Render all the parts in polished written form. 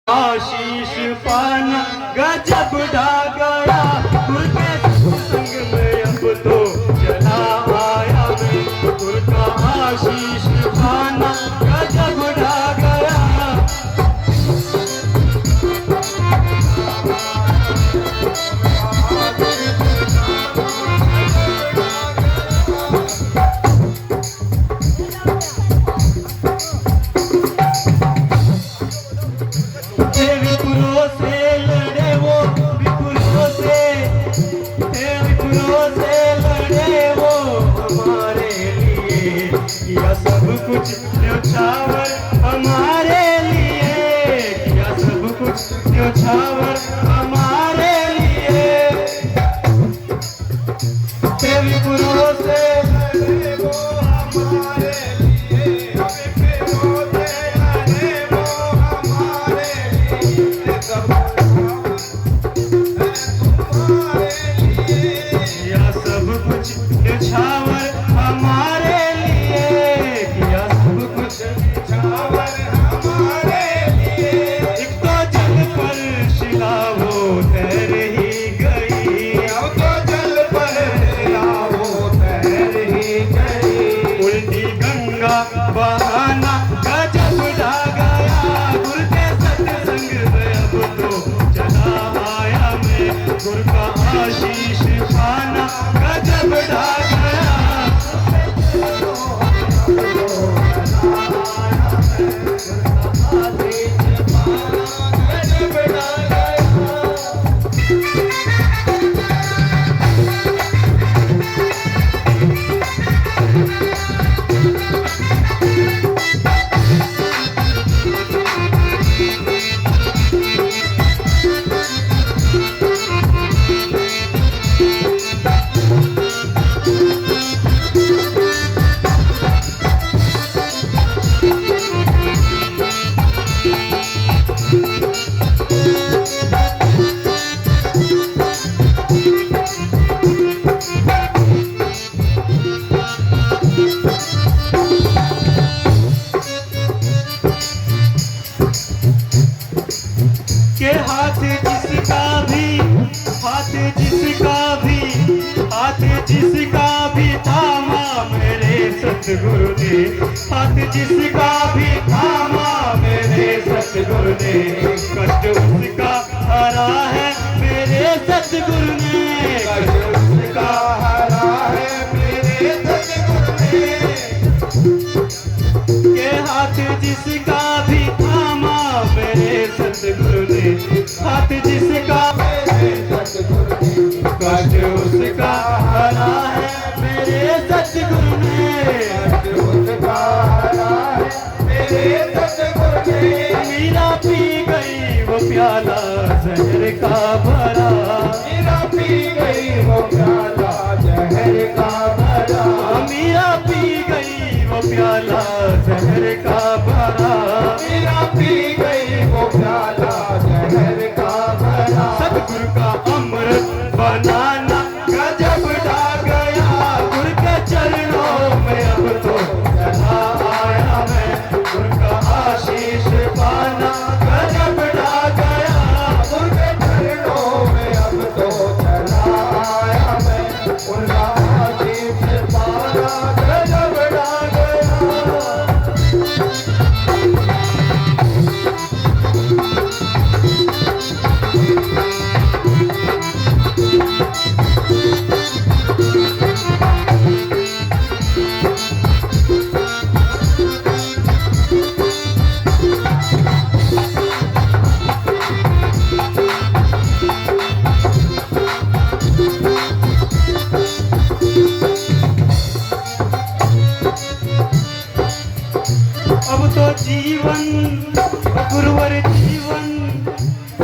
आशीष पाना गजब ढा गया गुर के संग में अब तो चला आया मैं गुर का आशीष पाना गजब ढा गया। कुछ न्योछावर हमारे लिए किया सब कुछ न्योछावर हमारे लिए देवी गुरुओं से लड़े वो हमारे लिए लड़े वो हमारे लिए सब हमारे लिए किया सब कुछ न्योछावर हमारे बहाना गजब ढा गया गुर के सत्संग में अब तो चला आया मैं गुर का आशीष पाना गजब ढा गया। के हाथ जिसका भी थामा मेरे सतगुरु ने हाथ जिसका भी थामा मेरे सतगुरु ने कष्ट उसका हरा है मेरे सतगुरु ने कष्ट उसका हरा है मेरे सतगुरु ने के हाथ जिसका भी थामा मेरे सतगुरु ने हाथ जिसका मेरे सतगुरु ने कष्ट उसका हरा है मेरे सतगुरु ने कष्ट उसका हरा है मेरे सतगुरु ने मीरा पी गई वो प्याला जहर का भरा मीरा पी गई वो प्याला जहर का भरा मीरा पी गई वो प्याला जहर का भरा मीरा पी गई वो प्याला जहर का भरा सतगुरु का अमृत बनाना गजब ढा गया गुर के चरणों में अब तो चला आया मैं गुर का आशीष पाना गजब ढा गया गुर के चरणों में अब तो चला आया मैं उनका आशीष पाना गजब ढा गया। अब तो जीवन गुरुवर जीवन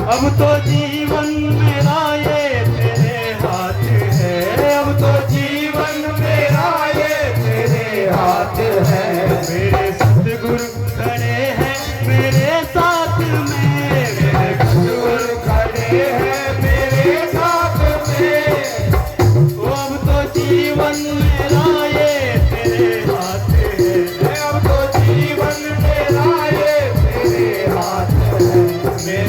अब तो जीवन मेरा ये तेरे हाथ है अब तो जीवन मेरा ये तेरे हाथ है मेरे सतगुरु खड़े हैं मेरे साथ में मेरे सतगुरु खड़े हैं मेरे साथ में अब तो जीवन मेरा ये तेरे हाथ है अब तो जीवन मेरा ये तेरे हाथ है।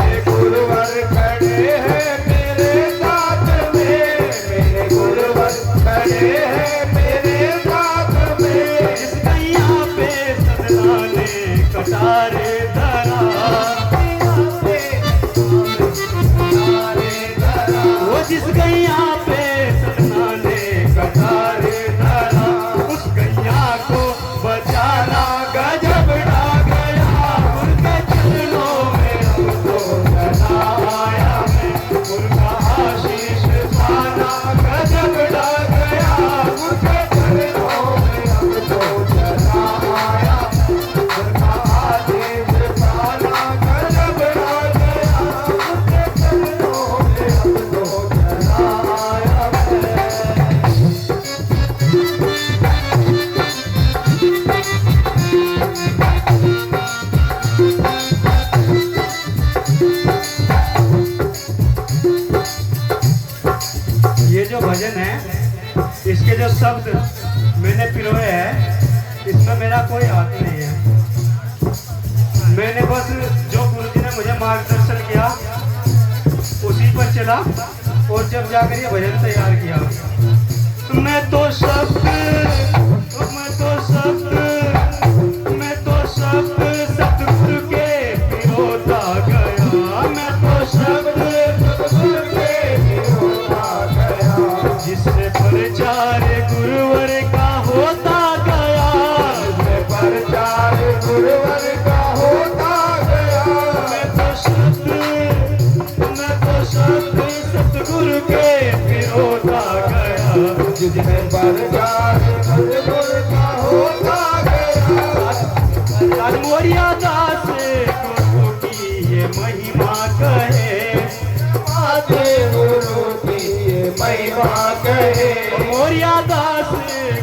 शब्द मैंने पिरोए हैं, इसमें मेरा कोई हाथ नहीं है। मैंने बस जो गुरुजी ने मुझे मार्गदर्शन किया उसी पर चला और जब जाकर ये भजन तैयार किया। मैं तो शब्द सतगुरु के पिरोता गया। मैं तो शब्द सतगुरु के पिरोता गया। जिससे प्रचार गुरुवर का होता गया। जिससे प्रचार गुरुवर का होता गया। मैं तो शब्द सतगुरु के पिरोता गया। जिसमें प्रचार गुरुवर का होता गया। आज मोरिया दास गुरु की ये महिमा कहे। आते गुरु की ये महिमा कहे। मोरिया दास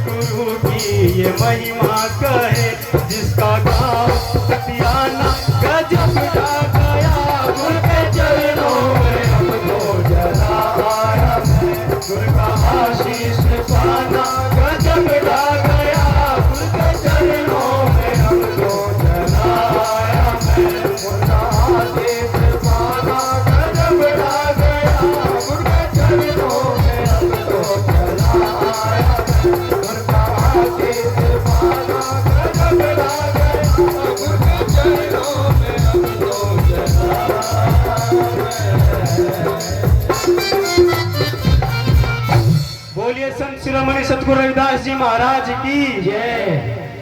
गुरु की ये महिमा कहे। जिसका गाँव सतियाना गजब ढा गया। गुरु के चरणों में हमको जला आया है। गुरु का आशीष पाना गजब ढा गया। गुरु के चरणों में हमको जला आया है। गुरु का आशीष पाना गजब ढा गया। गुरु के चरणों में हमको जला आया है। गुरु का आशीष पाना गजब ढा गया। गुरु के चरणों में हमको जला आया है। बोलिए संत शिरोमणि सतगुरु रविदास जी महाराज की जय।